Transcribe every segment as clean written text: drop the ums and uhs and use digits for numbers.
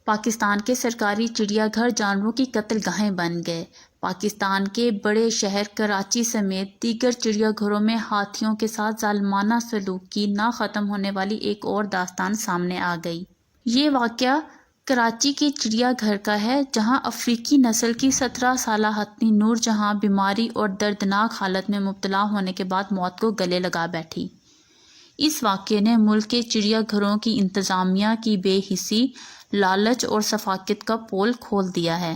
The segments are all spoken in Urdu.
پاکستان کے سرکاری چڑیا گھر جانوروں کی قتل گاہیں بن گئے۔ پاکستان کے بڑے شہر کراچی سمیت دیگر چڑیا گھروں میں ہاتھیوں کے ساتھ ظالمانہ سلوک کی نہ ختم ہونے والی ایک اور داستان سامنے آ گئی۔ یہ واقعہ کراچی کے چڑیا گھر کا ہے، جہاں افریقی نسل کی 17 سالہ ہتھی نور جہاں بیماری اور دردناک حالت میں مبتلا ہونے کے بعد موت کو گلے لگا بیٹھی۔ اس واقعے نے ملک کے چڑیا گھروں کی انتظامیہ کی بے حسی، لالچ اور ثقافت کا پول کھول دیا ہے۔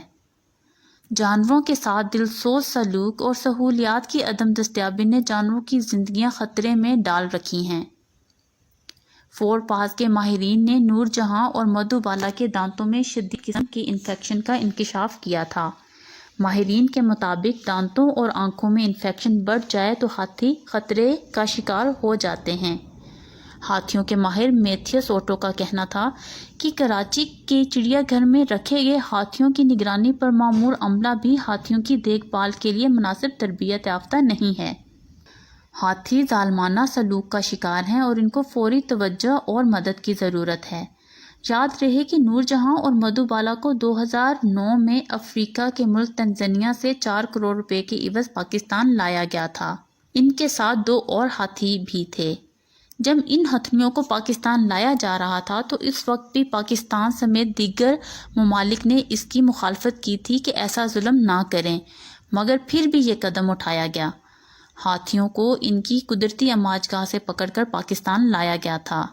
جانوروں کے ساتھ دلسوز سلوک اور سہولیات کی عدم دستیابی نے جانوروں کی زندگیاں خطرے میں ڈال رکھی ہیں۔ فور پاز کے ماہرین نے نور جہاں اور مدھو بالا کے دانتوں میں شدید قسم کی انفیکشن کا انکشاف کیا تھا۔ ماہرین کے مطابق دانتوں اور آنکھوں میں انفیکشن بڑھ جائے تو ہاتھی خطرے کا شکار ہو جاتے ہیں۔ ہاتھیوں کے ماہر میتھیس اوٹو کا کہنا تھا کہ کراچی کے چڑیا گھر میں رکھے گئے ہاتھیوں کی نگرانی پر مامور عملہ بھی ہاتھیوں کی دیکھ بھال کے لیے مناسب تربیت یافتہ نہیں ہے۔ ہاتھی ظالمانہ سلوک کا شکار ہیں اور ان کو فوری توجہ اور مدد کی ضرورت ہے۔ یاد رہے کہ نور جہاں اور مدھو بالا کو 2009 میں افریقہ کے ملک تنزانیہ سے 4 کروڑ روپے کے عوض پاکستان لایا گیا تھا۔ ان کے ساتھ 2 اور ہاتھی بھی تھے۔ جب ان ہتھیوں کو پاکستان لایا جا رہا تھا تو اس وقت بھی پاکستان سمیت دیگر ممالک نے اس کی مخالفت کی تھی کہ ایسا ظلم نہ کریں، مگر پھر بھی یہ قدم اٹھایا گیا۔ ہاتھیوں کو ان کی قدرتی اماج گاہ سے پکڑ کر پاکستان لایا گیا تھا۔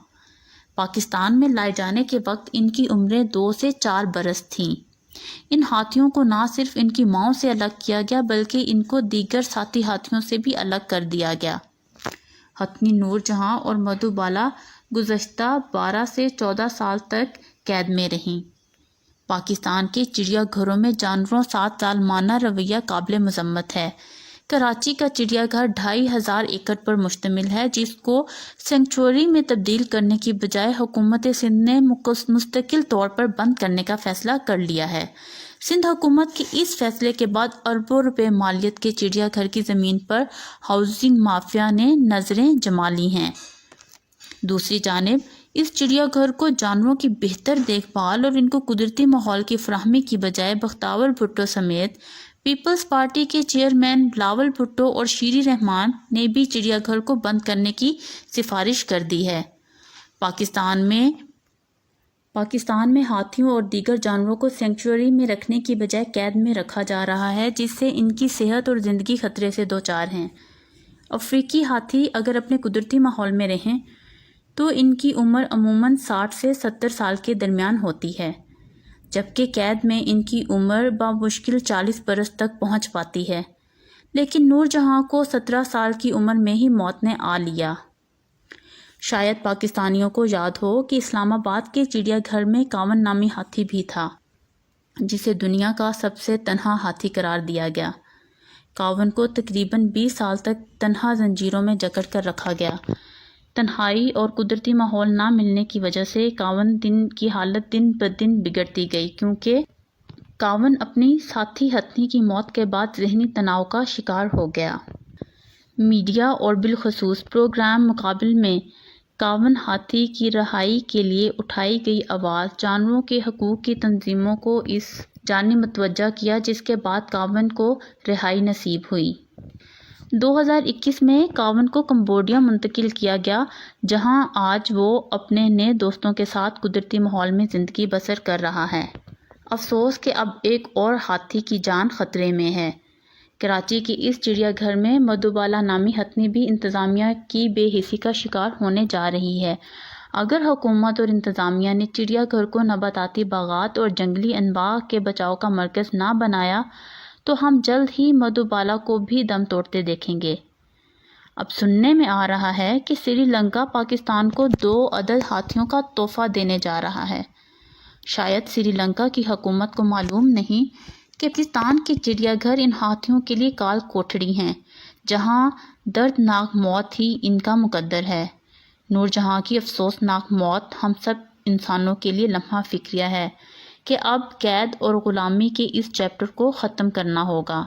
پاکستان میں لائے جانے کے وقت ان کی عمریں 2 سے 4 برس تھیں۔ ان ہاتھیوں کو نہ صرف ان کی ماؤں سے الگ کیا گیا بلکہ ان کو دیگر ساتھی ہاتھیوں سے بھی الگ کر دیا گیا۔ ہتھی نور جہاں اور مدھو بالا گزشتہ 12 سے 14 سال تک قید میں رہیں۔ پاکستان کے چڑیا گھروں میں جانوروں ساتھ ظالمانہ رویہ قابل مذمت ہے۔ کراچی کا چڑیا گھر 2500 ایکڑ پر مشتمل ہے، جس کو سینکچوری میں تبدیل کرنے کی بجائے حکومت سندھ نے مستقل طور پر بند کرنے کا فیصلہ کر لیا ہے۔ سندھ حکومت کے اس فیصلے کے بعد اربوں روپے مالیت کے چڑیا گھر کی زمین پر ہاؤسنگ مافیا نے نظریں جما لی ہیں۔ دوسری جانب اس چڑیا گھر کو جانوروں کی بہتر دیکھ بھال اور ان کو قدرتی ماحول کی فراہمی کی بجائے بختیار بھٹو سمیت پیپلز پارٹی کے چیئرمین بلاول بھٹو اور شیری رحمان نے بھی چڑیا گھر کو بند کرنے کی سفارش کر دی ہے۔ پاکستان میں ہاتھیوں اور دیگر جانوروں کو سینکچوری میں رکھنے کی بجائے قید میں رکھا جا رہا ہے، جس سے ان کی صحت اور زندگی خطرے سے دوچار ہیں۔ افریقی ہاتھی اگر اپنے قدرتی ماحول میں رہیں تو ان کی عمر عموماً 60 سے 70 سال کے درمیان ہوتی ہے، جبکہ قید میں ان کی عمر بمشکل 40 برس تک پہنچ پاتی ہے۔ لیکن نور جہاں کو 17 سال کی عمر میں ہی موت نے آ لیا۔ شاید پاکستانیوں کو یاد ہو کہ اسلام آباد کے چڑیا گھر میں کاون نامی ہاتھی بھی تھا، جسے دنیا کا سب سے تنہا ہاتھی قرار دیا گیا۔ کاون کو تقریباً 20 سال تک تنہا زنجیروں میں جکڑ کر رکھا گیا۔ تنہائی اور قدرتی ماحول نہ ملنے کی وجہ سے کاون کی حالت دن بدن بگڑتی گئی، کیونکہ کاون اپنی ساتھی ہتھی کی موت کے بعد ذہنی تناؤ کا شکار ہو گیا۔ میڈیا اور بالخصوص پروگرام مقابل میں کاون ہاتھی کی رہائی کے لیے اٹھائی گئی آواز جانوروں کے حقوق کی تنظیموں کو اس جانب متوجہ کیا، جس کے بعد کاون کو رہائی نصیب ہوئی۔ 2021 میں کاون کو کمبوڈیا منتقل کیا گیا، جہاں آج وہ اپنے نئے دوستوں کے ساتھ قدرتی ماحول میں زندگی بسر کر رہا ہے۔ افسوس کہ اب ایک اور ہاتھی کی جان خطرے میں ہے۔ کراچی کے اس چڑیا گھر میں مدھو بالا نامی ہتھی بھی انتظامیہ کی بے حسی کا شکار ہونے جا رہی ہے۔ اگر حکومت اور انتظامیہ نے چڑیا گھر کو نباتاتی باغات اور جنگلی انواع کے بچاؤ کا مرکز نہ بنایا تو ہم جلد ہی مدھو بالا کو بھی دم توڑتے دیکھیں گے۔ اب سننے میں آ رہا ہے کہ سری لنکا پاکستان کو 2 عدد ہاتھیوں کا تحفہ دینے جا رہا ہے۔ شاید سری لنکا کی حکومت کو معلوم نہیں کہ پاکستان کے چڑیا گھر ان ہاتھیوں کے لیے کال کوٹڑی ہیں، جہاں دردناک موت ہی ان کا مقدر ہے۔ نور جہاں کی افسوسناک موت ہم سب انسانوں کے لیے لمحہ فکریہ ہے کہ اب قید اور غلامی کے اس چیپٹر کو ختم کرنا ہوگا۔